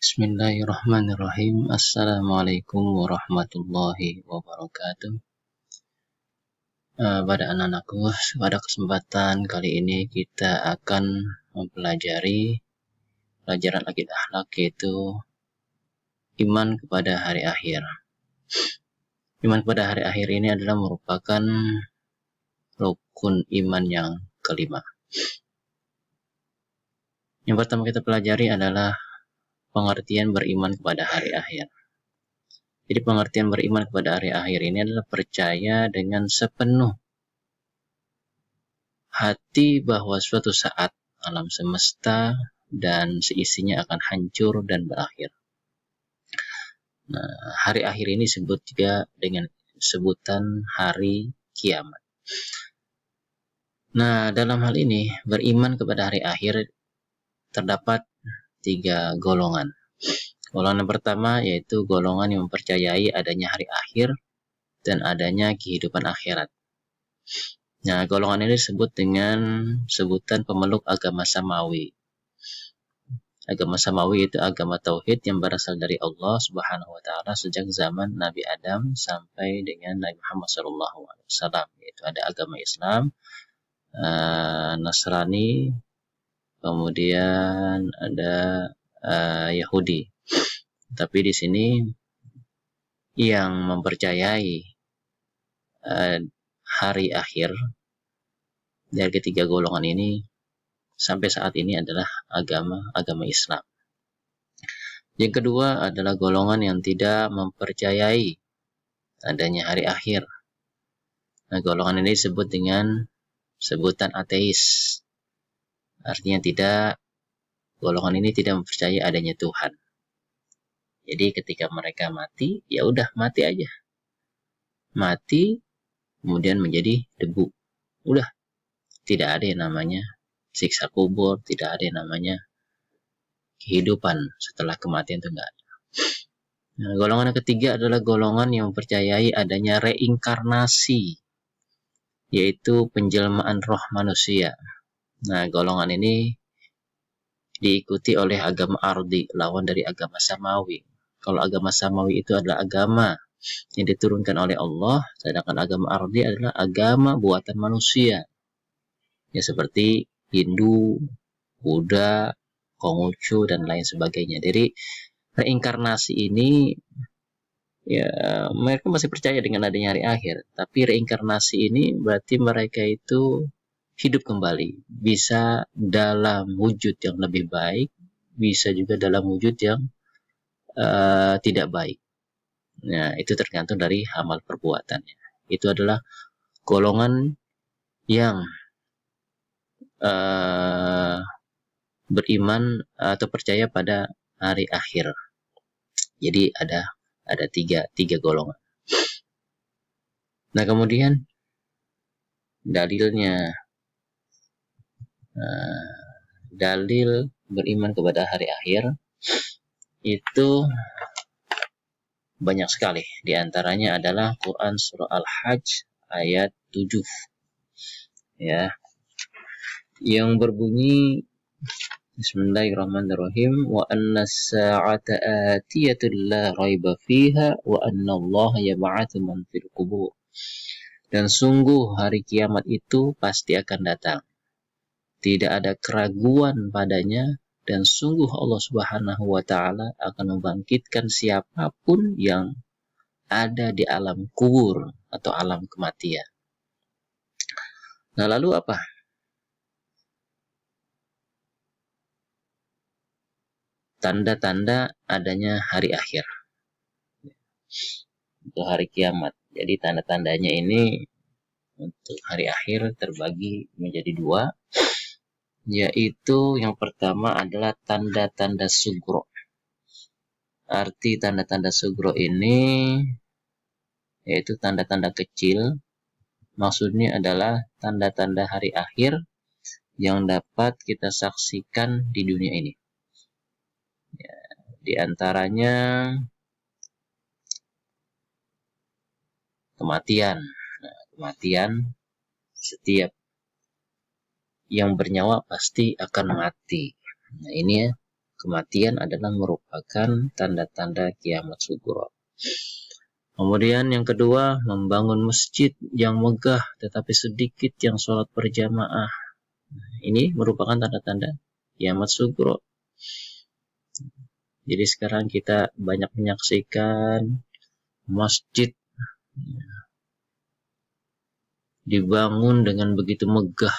Bismillahirrahmanirrahim. Assalamualaikum warahmatullahi wabarakatuh. Pada anak-anakku, pada kesempatan kali ini kita akan mempelajari pelajaran akidah akhlak, yaitu iman kepada hari akhir. Iman kepada hari akhir ini adalah merupakan rukun iman yang kelima. Yang pertama kita pelajari adalah pengertian beriman kepada hari akhir. Jadi pengertian beriman kepada hari akhir ini adalah percaya dengan sepenuh hati bahwa suatu saat alam semesta dan seisinya akan hancur dan berakhir. Nah, hari akhir ini disebut juga dengan sebutan hari kiamat. Nah, dalam hal ini beriman kepada hari akhir terdapat 3 golongan. Golongan pertama yaitu golongan yang mempercayai adanya hari akhir dan adanya kehidupan akhirat. Nah, golongan ini disebut dengan sebutan pemeluk agama Samawi. Agama Samawi itu agama tauhid yang berasal dari Allah Subhanahu wa taala sejak zaman Nabi Adam sampai dengan Nabi Muhammad SAW. Yaitu ada agama Islam, Nasrani, kemudian ada Yahudi. Tapi di sini yang mempercayai hari akhir dari ketiga golongan ini sampai saat ini adalah agama Islam. Yang kedua adalah golongan yang tidak mempercayai adanya hari akhir. Nah, golongan ini disebut dengan sebutan ateis. Artinya golongan ini tidak mempercayai adanya Tuhan. Jadi ketika mereka mati, ya udah mati aja. Mati kemudian menjadi debu. Udah, tidak ada yang namanya siksa kubur, tidak ada yang namanya kehidupan setelah kematian, itu enggak ada. Nah, golongan yang ketiga adalah golongan yang mempercayai adanya reinkarnasi, yaitu penjelmaan roh manusia. Nah, golongan ini diikuti oleh agama Ardi, lawan dari agama Samawi. Kalau agama Samawi itu adalah agama yang diturunkan oleh Allah, sedangkan agama Ardi adalah agama buatan manusia. Ya seperti Hindu, Buddha, Konghucu dan lain sebagainya. Jadi reinkarnasi ini ya mereka masih percaya dengan adanya hari akhir, tapi reinkarnasi ini berarti mereka itu hidup kembali, bisa dalam wujud yang lebih baik, bisa juga dalam wujud yang tidak baik. Nah, itu tergantung dari amal perbuatannya. Itu adalah golongan yang beriman atau percaya pada hari akhir. Jadi ada tiga golongan. Nah, kemudian dalilnya, dalil beriman kepada hari akhir itu banyak sekali. Di antaranya adalah Quran surah Al-Hajj ayat 7. Ya. Yang berbunyi Bismillahirrahmanirrahim, wa anna as-sa'ata atiyatun la raiba fiha wa anna Allah yab'atsu man fil qubur. Dan sungguh hari kiamat itu pasti akan datang. Tidak ada keraguan padanya, dan sungguh Allah Subhanahu wa taala akan membangkitkan siapapun yang ada di alam kubur atau alam kematian. Nah, lalu apa? Tanda-tanda adanya hari akhir. Untuk hari kiamat. Jadi tanda-tandanya ini untuk hari akhir terbagi menjadi 2. Yaitu yang pertama adalah tanda-tanda sugro. Arti tanda-tanda sugro ini yaitu tanda-tanda kecil. Maksudnya adalah tanda-tanda hari akhir yang dapat kita saksikan di dunia ini. Ya, di antaranya kematian. Nah, kematian, setiap yang bernyawa pasti akan mati. Nah, ini ya, kematian adalah merupakan tanda-tanda kiamat sugro. Kemudian yang kedua, membangun masjid yang megah tetapi sedikit yang sholat berjamaah. Ini merupakan tanda-tanda kiamat sugro. Jadi sekarang kita banyak menyaksikan masjid dibangun dengan begitu megah.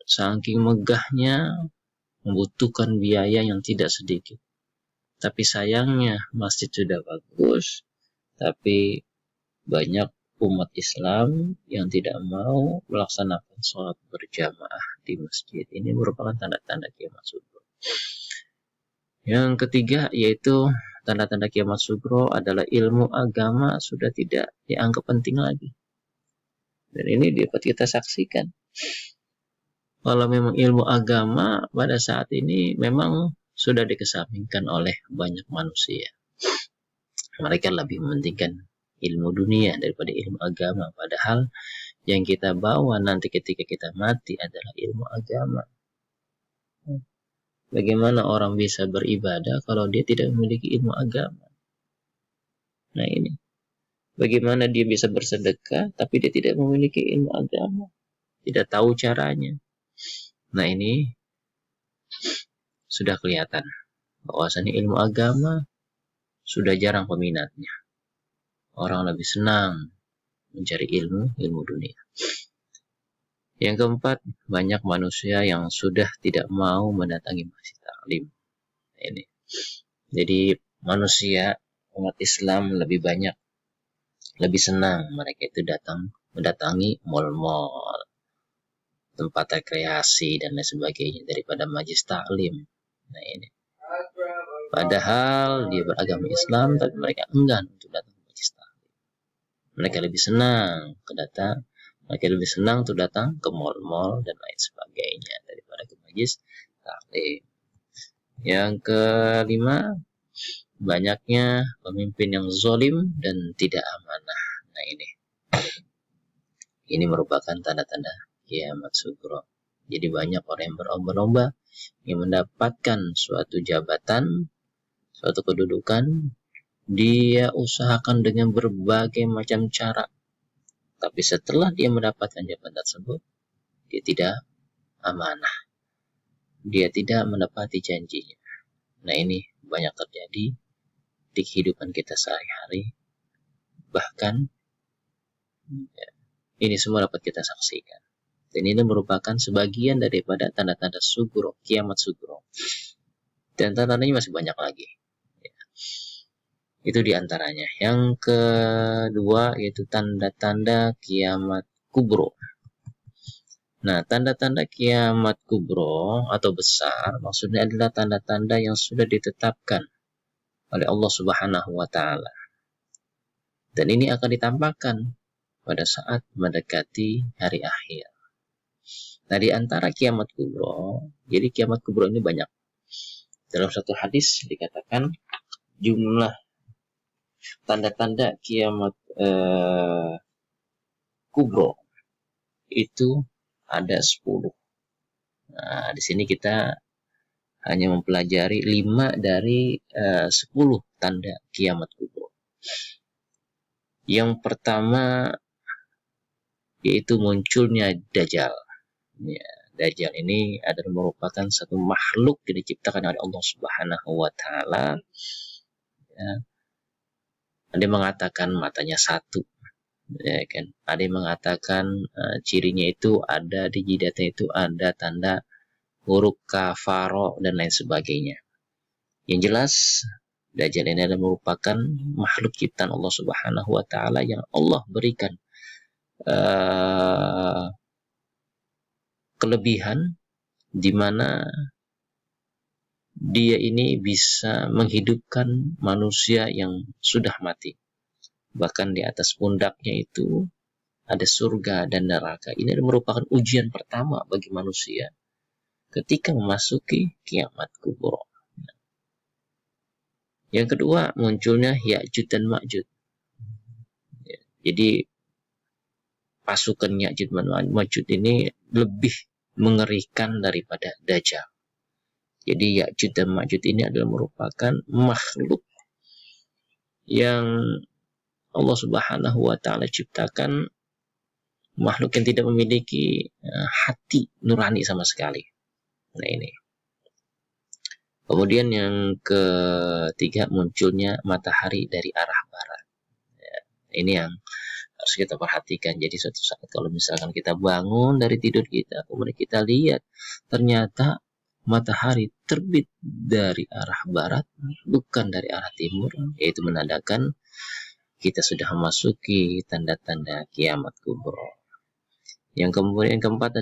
Saking megahnya membutuhkan biaya yang tidak sedikit. Tapi sayangnya masjid sudah bagus, tapi banyak umat Islam yang tidak mau melaksanakan sholat berjamaah di masjid. Ini merupakan tanda-tanda kiamat sugro. Yang ketiga yaitu tanda-tanda kiamat sugro adalah ilmu agama sudah tidak dianggap penting lagi. Dan ini dapat kita saksikan. Kalau memang ilmu agama pada saat ini memang sudah dikesampingkan oleh banyak manusia. Mereka lebih mementingkan ilmu dunia daripada ilmu agama. Padahal yang kita bawa nanti ketika kita mati adalah ilmu agama. Bagaimana orang bisa beribadah kalau dia tidak memiliki ilmu agama? Nah ini. Bagaimana dia bisa bersedekah tapi dia tidak memiliki ilmu agama? Tidak tahu caranya. Nah ini sudah kelihatan bahwasanya ilmu agama sudah jarang peminatnya. Orang lebih senang mencari ilmu dunia. Yang keempat, banyak manusia yang sudah tidak mau mendatangi masjid taklim. Ini. Jadi manusia umat Islam lebih banyak, lebih senang mereka itu mendatangi mal-mal, tempat rekreasi dan lain sebagainya daripada majelis taklim. Nah ini. Padahal dia beragama Islam tapi mereka enggan untuk datang ke majelis taklim. Mereka lebih senang mereka lebih senang untuk datang ke mal-mal dan lain sebagainya daripada ke majelis taklim. Yang kelima, banyaknya pemimpin yang zalim dan tidak amanah. Nah ini merupakan tanda-tanda kiamat sugro. Jadi banyak orang yang berlomba-lomba yang mendapatkan suatu jabatan, suatu kedudukan, dia usahakan dengan berbagai macam cara. Tapi setelah dia mendapatkan jabatan tersebut, dia tidak amanah. Dia tidak menepati janjinya. Nah ini banyak terjadi di kehidupan kita sehari-hari. Bahkan ini semua dapat kita saksikan. Dan ini merupakan sebagian daripada tanda-tanda sugro, kiamat sugro. Dan tanda-tandanya masih banyak lagi. Itu diantaranya. Yang kedua yaitu tanda-tanda kiamat kubro. Nah, tanda-tanda kiamat kubro atau besar maksudnya adalah tanda-tanda yang sudah ditetapkan oleh Allah Subhanahu wa taala. Dan ini akan ditampakkan pada saat mendekati hari akhir. Nah, di antara kiamat kubro, jadi kiamat kubro ini banyak. Dalam satu hadis dikatakan jumlah tanda-tanda kiamat kubro itu ada 10. Nah, di sini kita hanya mempelajari 5 dari 10 tanda kiamat kubro. Yang pertama yaitu munculnya Dajjal. Ya, Dajjal ini adalah merupakan satu makhluk yang diciptakan oleh Allah Subhanahu wa taala. Ya. Ada yang mengatakan matanya satu, ya kan? Ada yang mengatakan cirinya itu ada di jidatnya itu ada tanda huruf kafaro dan lain sebagainya. Yang jelas Dajjal ini adalah merupakan makhluk ciptaan Allah Subhanahu wa taala yang Allah berikan kelebihan di mana dia ini bisa menghidupkan manusia yang sudah mati. Bahkan di atas pundaknya itu ada surga dan neraka. Ini merupakan ujian pertama bagi manusia ketika memasuki kiamat kubro. Yang kedua, munculnya Ya'juj dan Ma'juj. Jadi pasukan Ya'juj dan Ma'juj ini lebih mengerikan daripada Dajjal. Jadi Ya'juj dan Ma'juj ini adalah merupakan makhluk yang Allah Subhanahu wa taala ciptakan, makhluk yang tidak memiliki hati nurani sama sekali. Nah ini. Kemudian yang ketiga, munculnya matahari dari arah barat. Ya, ini yang harus kita perhatikan. Jadi suatu saat kalau misalkan kita bangun dari tidur kita, kemudian kita lihat ternyata matahari terbit dari arah barat, bukan dari arah timur, yaitu menandakan kita sudah memasuki tanda-tanda kiamat kubro. Yang keempat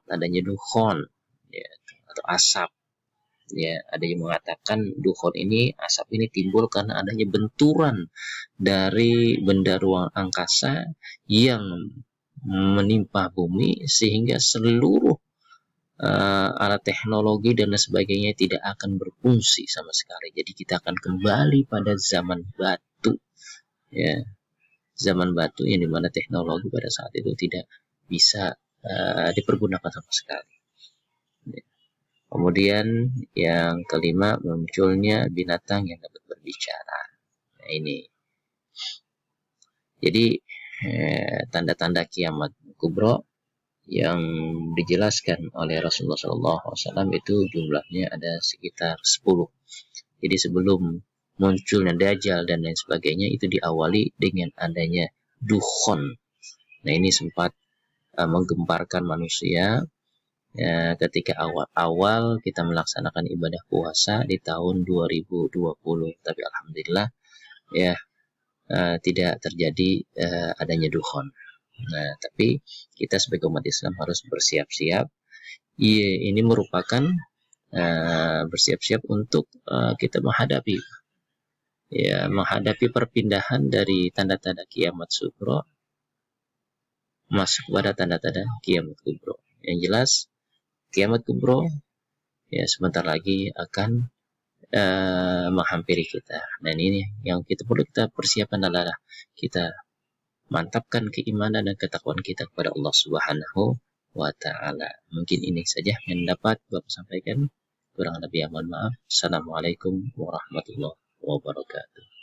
adanya dukhon, ya, atau asap. Ya, ada yang mengatakan dukhon ini, asap ini timbul karena adanya benturan dari benda ruang angkasa yang menimpa bumi, sehingga seluruh alat teknologi dan sebagainya tidak akan berfungsi sama sekali. Jadi kita akan kembali pada zaman batu, ya, zaman batu yang dimana teknologi pada saat itu tidak bisa dipergunakan sama sekali. Kemudian yang kelima, munculnya binatang yang dapat berbicara. Nah, ini. Jadi tanda-tanda kiamat kubro yang dijelaskan oleh Rasulullah SAW itu jumlahnya ada sekitar 10. Jadi sebelum munculnya Dajjal dan lain sebagainya, itu diawali dengan adanya dukhon. Nah ini sempat menggemparkan manusia ketika awal-awal kita melaksanakan ibadah puasa di tahun 2020. Tapi alhamdulillah ya tidak terjadi adanya dukhon. Nah, tapi kita sebagai umat Islam harus bersiap-siap. Ini merupakan bersiap-siap untuk kita menghadapi perpindahan dari tanda-tanda kiamat sugro masuk pada tanda-tanda kiamat kubro. Yang jelas kiamat kubro ya sebentar lagi akan menghampiri kita. Dan ini yang kita perlu kita persiapkan adalah kita mantapkan keimanan dan ketakwaan kita kepada Allah Subhanahu wa taala. Mungkin ini saja yang dapat Bapak sampaikan. Kurang lebih mohon maaf. Assalamualaikum warahmatullahi wabarakatuh.